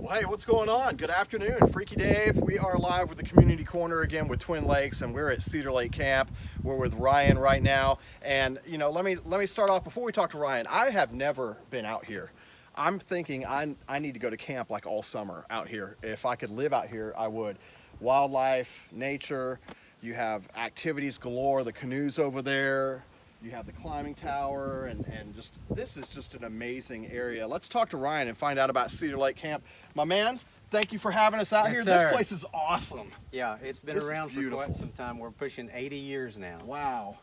Well, hey, what's going on? Good afternoon, Freaky Dave. We are live with the Community Corner again with Twin Lakes, and we're at Cedar Lake Camp. We're with Ryan right now, and you know, let me start off before we talk to Ryan. I have never been out here. I'm thinking I need to go to camp like all summer out here. If I could live out here, I would. Wildlife, nature. You have activities galore. The canoes over there. You have the climbing tower, and just this is just an amazing area. Let's talk to Ryan and find out about Cedar Lake Camp. My man, thank you for having us out here. Sir. This place is awesome. Yeah, it's been around for quite some time. We're pushing 80 years now. Wow.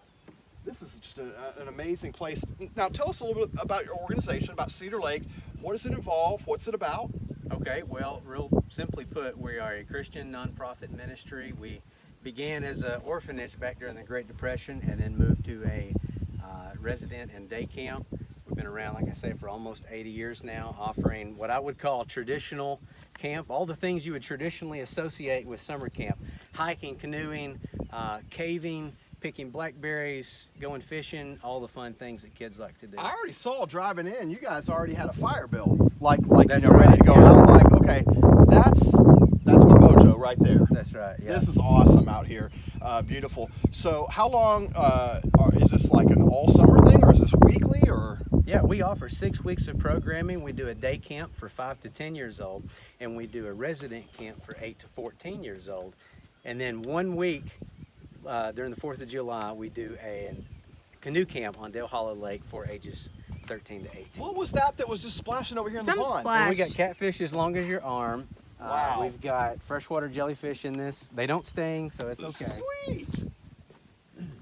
This is just an amazing place. Now tell us a little bit about your organization, about Cedar Lake. What does it involve? What's it about? Okay, well, real simply put, we are a Christian nonprofit ministry. We began as an orphanage back during the Great Depression and then moved to a resident and day camp. We've been around, like I say, for almost 80 years now, offering what I would call traditional camp, all the things you would traditionally associate with summer camp: hiking, canoeing, caving, picking blackberries, going fishing, all the fun things that kids like to do. I already saw driving in, you guys already had a fire built, like That's you know, ready to go. right, yeah. And I'm like, okay, that's my mojo right there. That's right, yeah. This is awesome out here. Beautiful. So how long is this, like an all summer thing, or is this weekly, or? Yeah, we offer 6 weeks of programming. We do a day camp for 5 to 10 years old, and we do a resident camp for 8 to 14 years old. And then 1 week during the 4th of July, we do a canoe camp on Dale Hollow Lake for ages 13 to 18. What was that was just splashing over here in the Something pond? splashed. And we got catfish as long as your arm. Wow. We've got freshwater jellyfish in this. They don't sting, so it's okay. Sweet.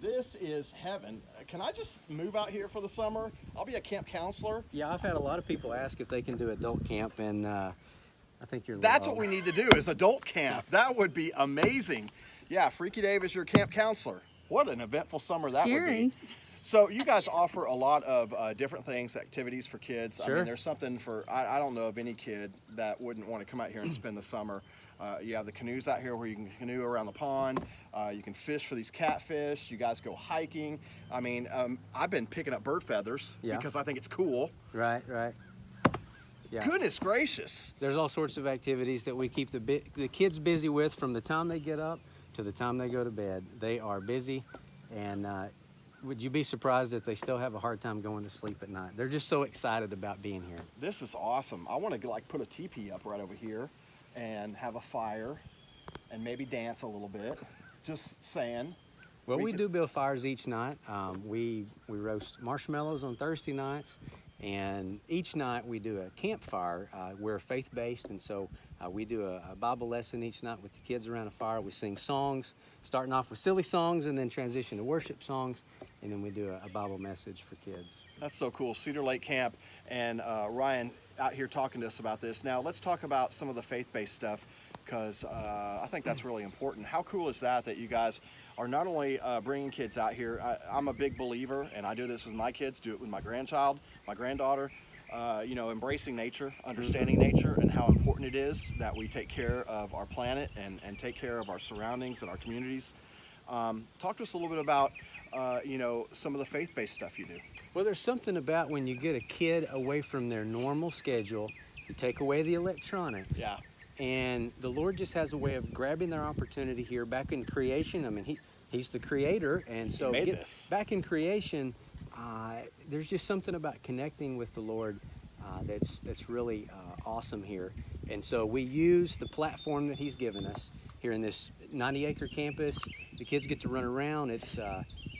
This is heaven. Can I just move out here for the summer? I'll be a camp counselor. Yeah, I've had a lot of people ask if they can do adult camp, and I think you're. That's what we need to do, is adult camp. That would be amazing. Yeah, Freaky Dave is your camp counselor. What an eventful summer that would be. So you guys offer a lot of different things, activities for kids. Sure. I mean, there's something for, I don't know of any kid that wouldn't want to come out here and spend the summer. You have the canoes out here where you can canoe around the pond. You can fish for these catfish. You guys go hiking. I mean, I've been picking up bird feathers because I think it's cool. Right. Yeah. Goodness gracious. There's all sorts of activities that we keep the kids busy with from the time they get up to the time they go to bed. They are busy, and would you be surprised that they still have a hard time going to sleep at night? They're just so excited about being here. This is awesome. I want to like put a teepee up right over here and have a fire and maybe dance a little bit. Just saying. Well, we do build fires each night. We roast marshmallows on Thursday nights, and each night we do a campfire. We're faith-based, and so we do a Bible lesson each night with the kids around a fire. We sing songs, starting off with silly songs and then transition to worship songs, and then we do a Bible message for kids. That's so cool. Cedar Lake Camp, and Ryan out here talking to us about this. Now let's talk about some of the faith-based stuff, because I think that's really important. How cool is that you guys are not only bringing kids out here. I'm a big believer, and I do this with my kids, do it with my grandchild, my granddaughter, you know, embracing nature, understanding nature, and how important it is that we take care of our planet and take care of our surroundings and our communities. Talk to us a little bit about, you know, some of the faith-based stuff you do. Well, there's something about when you get a kid away from their normal schedule, you take away the electronics. Yeah. And the Lord just has a way of grabbing their opportunity here back in creation. I mean, He's the creator, and so He made this. Back in creation, there's just something about connecting with the Lord that's really awesome here. And so we use the platform that He's given us here in this 90-acre campus. The kids get to run around. It's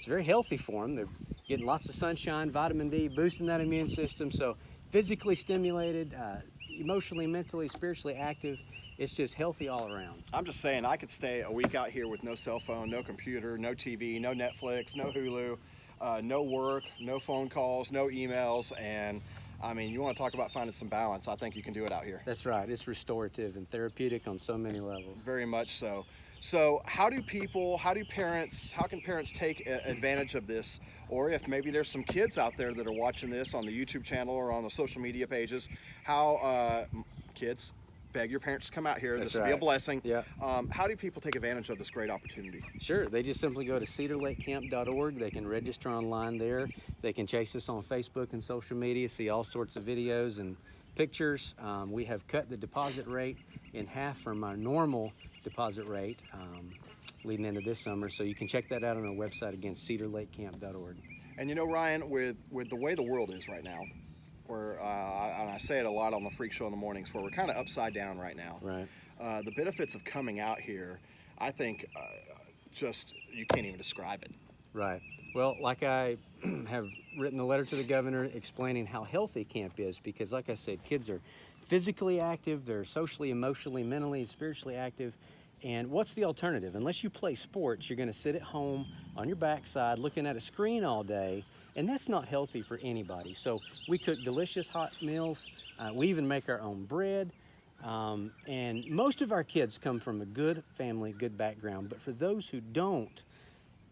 very healthy for them. They're getting lots of sunshine, vitamin D, boosting that immune system. So physically stimulated, emotionally, mentally, spiritually active. It's just healthy all around. I'm just saying, I could stay a week out here with no cell phone, no computer, no TV, no Netflix, no Hulu, no work, no phone calls, no emails, and I mean, you want to talk about finding some balance, I think you can do it out here. That's right. It's restorative and therapeutic on so many levels. Very much so. So how can parents take advantage of this? Or if maybe there's some kids out there that are watching this on the YouTube channel or on the social media pages, how kids, beg your parents to come out here. This will be a blessing. Yeah. How do people take advantage of this great opportunity? Sure. They just simply go to cedarlakecamp.org. They can register online there. They can chase us on Facebook and social media, see all sorts of videos and pictures. We have cut the deposit rate in half from our normal deposit rate leading into this summer. So you can check that out on our website again, cedarlakecamp.org. And you know, Ryan, with the way the world is right now, where and I say it a lot on the Freak Show in the mornings, where we're kind of upside down right now. Right. The benefits of coming out here, I think, just you can't even describe it. Right. Well, like I have written the letter to the governor explaining how healthy camp is, because like I said, kids are physically active, they're socially, emotionally, mentally, and spiritually active. And what's the alternative? Unless you play sports, you're going to sit at home on your backside looking at a screen all day, and that's not healthy for anybody. So we cook delicious hot meals. We even make our own bread. And most of our kids come from a good family, good background. But for those who don't,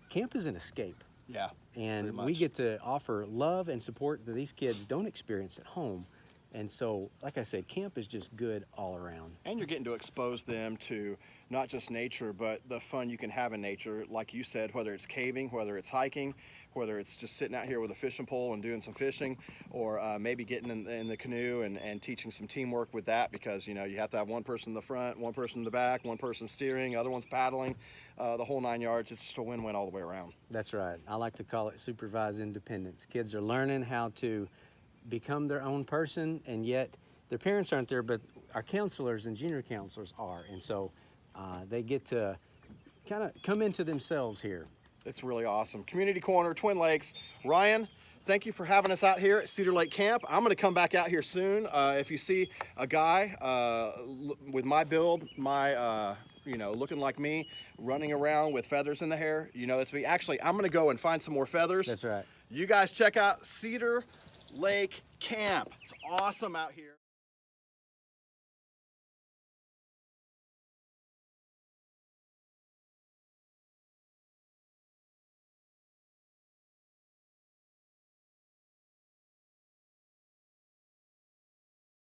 camp is an escape. Yeah. And we get to offer love and support that these kids don't experience at home. And so, like I said, camp is just good all around. And you're getting to expose them to not just nature, but the fun you can have in nature. Like you said, whether it's caving, whether it's hiking, whether it's just sitting out here with a fishing pole and doing some fishing, or maybe getting in the canoe and teaching some teamwork with that, because, you know, you have to have one person in the front, one person in the back, one person steering, other one's paddling, the whole 9 yards. It's just a win-win all the way around. That's right. I like to call it supervised independence. Kids are learning how to become their own person, and yet their parents aren't there, but our counselors and junior counselors are. And so they get to kind of come into themselves here. It's really awesome. Community Corner, Twin Lakes. Ryan, thank you for having us out here at Cedar Lake Camp. I'm going to come back out here soon. If you see a guy with my build, my looking like me, running around with feathers in the hair, you know that's me. Actually, I'm going to go and find some more feathers. That's right. You guys check out Cedar Lake Camp. It's awesome out here.